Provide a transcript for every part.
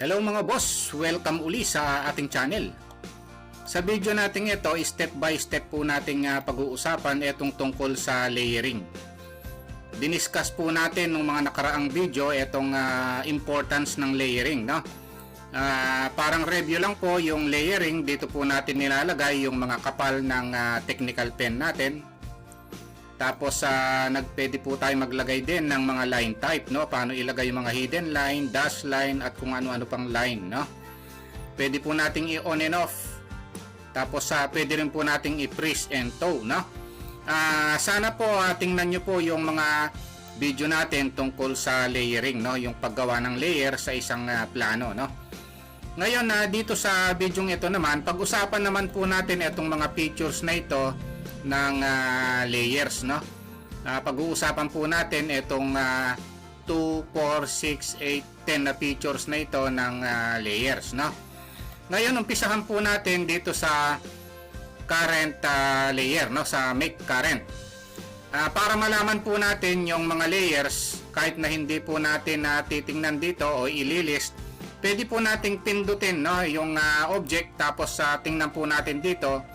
Hello mga boss, welcome uli sa ating channel. Sa video natin ito, step by step po nating pag-uusapan itong tungkol sa layering. Diniscuss po natin ng mga nakaraang video itong importance ng layering, no? Parang review lang po yung layering. Dito po natin nilalagay yung mga kapal ng technical pen natin. Tapos pwede po tayo maglagay din ng mga line type, no? Paano ilagay yung mga hidden line, dash line at kung ano-ano pang line, no? Pwede po nating i-on and off. Tapos pwede rin po nating i-freeze and tow, no? Sana po tingnan nyo po yung mga video natin tungkol sa layering, no? Yung paggawa ng layer sa isang plano, no? Ngayon dito sa video ito naman, pag-usapan naman po natin itong mga features na ito ng layers, no? Pag-uusapan po natin itong 2, 4, 6, 8, 10 na features na ito ng layers, no? Ngayon umpisahan po natin dito sa current layer, no? Sa make current. Para malaman po natin yung mga layers kahit na hindi po natin titingnan dito o ililist, pwede po nating pindutin, no? Yung object, tapos tingnan po natin dito.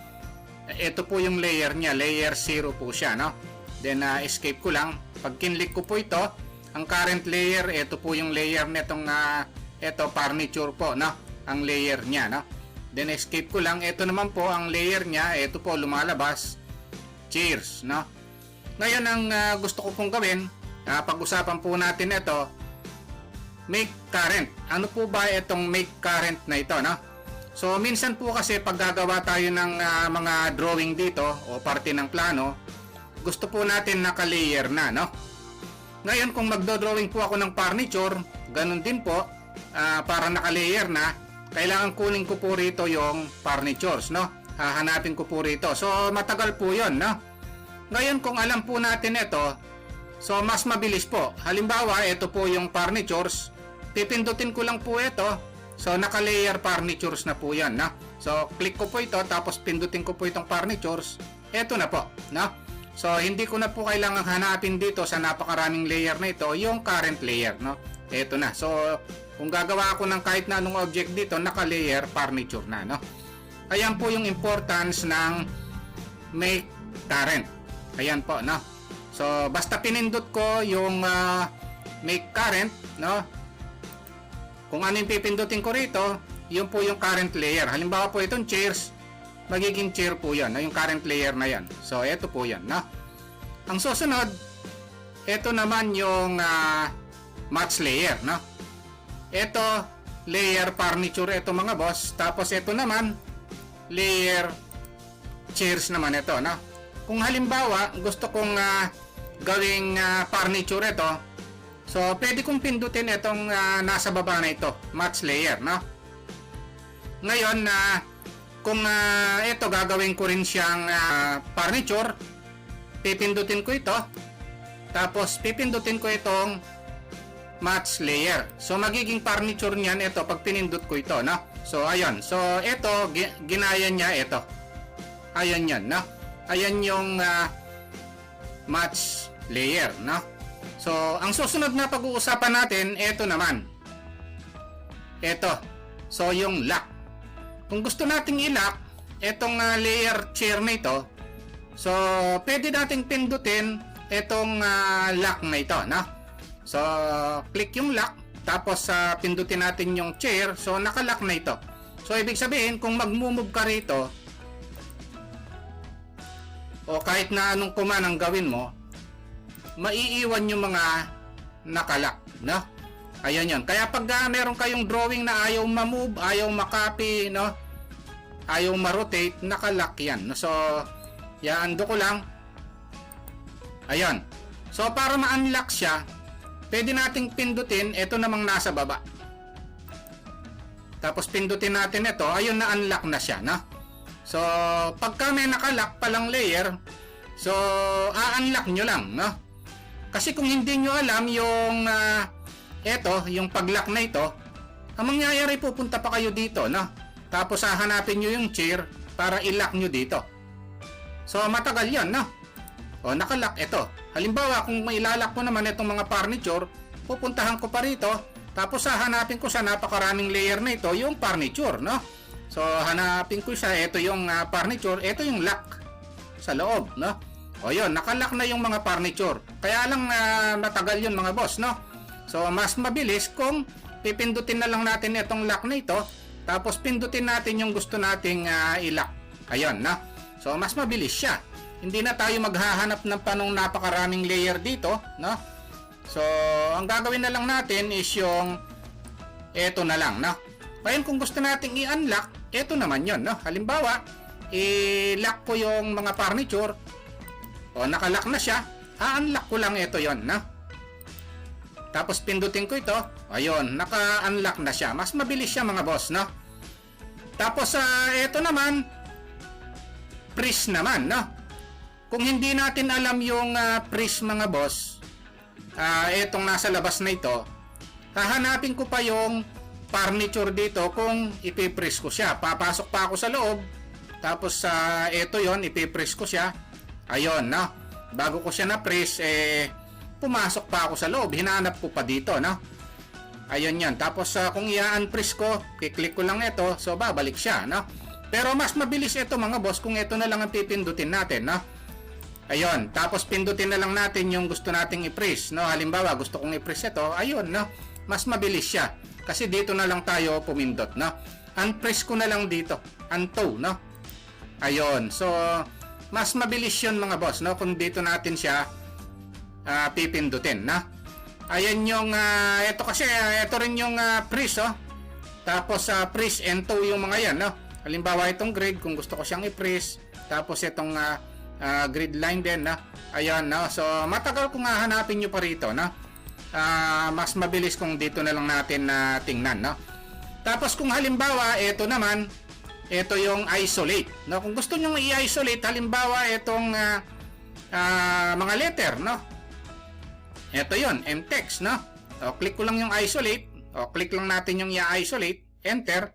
Ito po yung layer niya, layer 0 po siya, no? Then escape ko lang. Pag kinlik ko po ito, ang current layer, ito po yung layer nitong ito furniture po, no? Ang layer niya, no? Then escape ko lang. Ito naman po ang layer niya, ito po lumalabas, chairs, no? Ngayon ang gusto ko pong gawin, pag-usapan po natin ito, make current. Ano po ba itong make current na ito, no? So minsan po kasi pag gagawa tayo ng mga drawing dito o parte ng plano, gusto po natin naka-layer na, no? Ngayon kung magdo-drawing po ako ng furniture, ganun din po, para naka-layer na, kailangan kunin ko po rito yung furnitures, no? Hahanapin ko po rito. So matagal po 'yon, no? Ngayon kung alam po natin ito, so mas mabilis po. Halimbawa, ito po yung furnitures, pipindutin ko lang po ito. So naka-layer furnitures na po 'yan, no? So click ko po ito, tapos pindutin ko po itong furnitures. Ito na po, no? So hindi ko na po kailangang hanapin dito sa napakaraming layer na ito yung current layer, no? Ito na. So kung gagawa ako ng kahit na anong object dito, naka-layer furniture na, no? Ayan po yung importance ng make current. Ayan po, no? So basta pinindot ko yung make current, no? Kung ano yung pipindutin ko rito, yun po yung current layer. Halimbawa po itong chairs, magiging chair po yan, yung current layer na yan. So ito po yan, no? Ang susunod, ito naman yung match layer, no? Ito layer furniture, ito mga boss. Tapos ito naman layer chairs naman ito, no? Kung halimbawa gusto kong gawing furniture ito, so pwede kong pindutin itong nasa baba na ito, match layer, no? Ngayon kung ito gagawin ko rin siyang furniture, pipindutin ko ito, tapos pipindutin ko itong match layer. So magiging furniture niyan ito pag pinindot ko ito, no? So ayun. So ito ginaya niya ito. Ayun yan, no? Ayan yung match layer, no? So ang susunod na pag-uusapan natin, ito naman. Ito. So yung lock. Kung gusto nating i-lock itong layer chair na ito, so pwede nating pindutin itong lock na ito, no? So click yung lock, tapos pindutin natin yung chair, so naka-lock na ito. So ibig sabihin kung mag-move ka rito o kahit na anong command ang gawin mo, maiiwan yung mga nakalock, no? Ayan yun. Kaya pag meron kayong drawing na ayaw ma-move, ayaw ma-copy, no? Ayaw ma-rotate, nakalock yan, no? So yaando ko lang. Ayan. So para ma-unlock siya, pwede nating pindutin ito namang nasa baba. Tapos pindutin natin ito, ayun, na-unlock na siya, no? So pagka may nakalock palang layer, so a-unlock nyo lang, no? Kasi kung hindi nyo alam yung yung pag-lock na ito, ang mangyayari, pupunta pa kayo dito, no? Tapos hahanapin nyo yung chair para i-lock nyo dito. So matagal yan, no? O nakalock ito. Halimbawa kung mailalak ko naman itong mga furniture, pupuntahan ko pa rito, Tapos hahanapin ko sa napakaraming layer na ito yung furniture, no? So hanapin ko siya, ito yung furniture, ito yung lock sa loob, no? O yun, nakalock na yung mga furniture. Kaya lang matagal yun mga boss, no? So mas mabilis kung pipindutin na lang natin itong lock na ito, tapos pindutin natin yung gusto nating i-lock. Ayun, no? So mas mabilis siya. Hindi na tayo maghahanap ng panong napakaraming layer dito, no? So ang gagawin na lang natin is yung ito na lang, no? Ngayon kung gusto nating i-unlock, ito naman yun, no? Halimbawa, i-lock ko yung mga furniture, o nakalock na siya, unlock ko lang ito yon, no? Tapos pindutin ko ito, ayun, naka-unlock na siya. Mas mabilis siya mga boss, no? Tapos ito naman, freeze naman, no? Kung hindi natin alam yung freeze mga boss, etong nasa labas na ito, hahanapin ko pa yung furniture dito kung ipipress ko siya. Papasok pa ako sa loob, tapos ito yon, ipipress ko siya. Ayun, no? Bago ko siya na-press, pumasok pa ako sa loob. Hinanap ko pa dito, no? Ayun yan. Tapos kung i-unpress ko, kiklik ko lang ito, so babalik siya, no? Pero mas mabilis ito mga boss kung ito na lang ang pipindutin natin, no? Ayun. Tapos pindutin na lang natin yung gusto nating i-press, no? Halimbawa, gusto kong i-press ito, ayun, no? Mas mabilis siya. Kasi dito na lang tayo pumindot, no? Unpress ko na lang dito. Unto, no? Ayun. So, mas mabilis yun mga boss, no? Kung dito natin siya pipindutin, no? Ayan yung, ito kasi, ito rin yung freeze, oh. Tapos, freeze and tow yung mga yan, no? Halimbawa, itong grid, kung gusto ko siyang i-freeze. Tapos, itong grid line din, no? Ayan, no? So, matagal kung hanapin nyo pa rito, no? Mas mabilis kung dito na lang natin tingnan, no? Tapos, kung halimbawa, ito naman, ito yung isolate, no? Kung gusto nyo i-isolate, halimbawa, itong mga letter, no? Ito yon, M-text, no? O, click ko lang yung isolate. O, click lang natin yung i-isolate. Enter.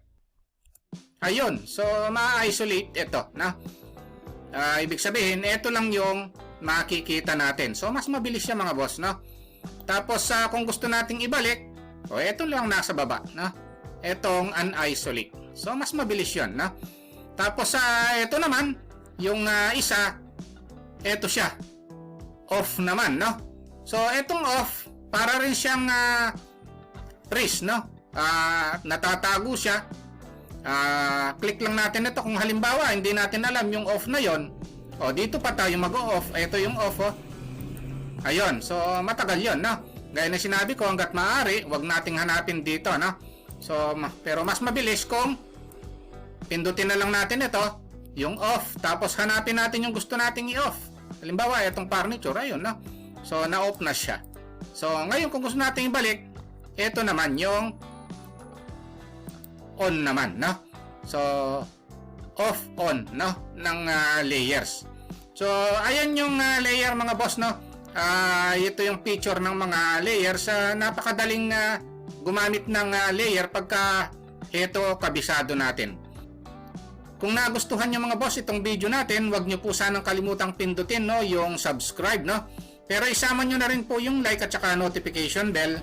Ayun. So, ma-isolate ito, no? Ibig sabihin, ito lang yung makikita natin. So, mas mabilis siya mga boss, no? Tapos, kung gusto nating ibalik, o, ito lang nasa baba, no? Itong unisolate. So, mas mabilis yun, no? Tapos, ito naman, yung isa, ito siya. Off naman, no? So, itong off, para rin siyang freeze, no? Natatago siya. Click lang natin ito. Kung halimbawa, hindi natin alam yung off na yon, o, dito pa tayo mag-off. Ito yung off, oh. Ayun. So, matagal yon, no? Gaya na sinabi ko, hanggat maaari, wag nating hanapin dito, no? So, pero mas mabilis kung pindutin na lang natin ito, yung off. Tapos, hanapin natin yung gusto nating i-off. Halimbawa, itong furniture, ayun, no? So, na-off na siya. So, ngayon kung gusto natin ibalik, ito naman yung on naman, no? So, off, on, no? Ng layers. So, ayan yung layer mga boss, no? Ito yung picture ng mga layers. Napakadaling gumamit ng layer pagka ito kabisado natin. Kung nagustuhan nyo mga boss itong video natin, wag nyo po sanang kalimutang pindutin, no? Yung subscribe, no? Pero isama nyo na rin po yung like at saka notification bell.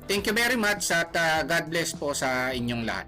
Thank you very much at God bless po sa inyong lahat.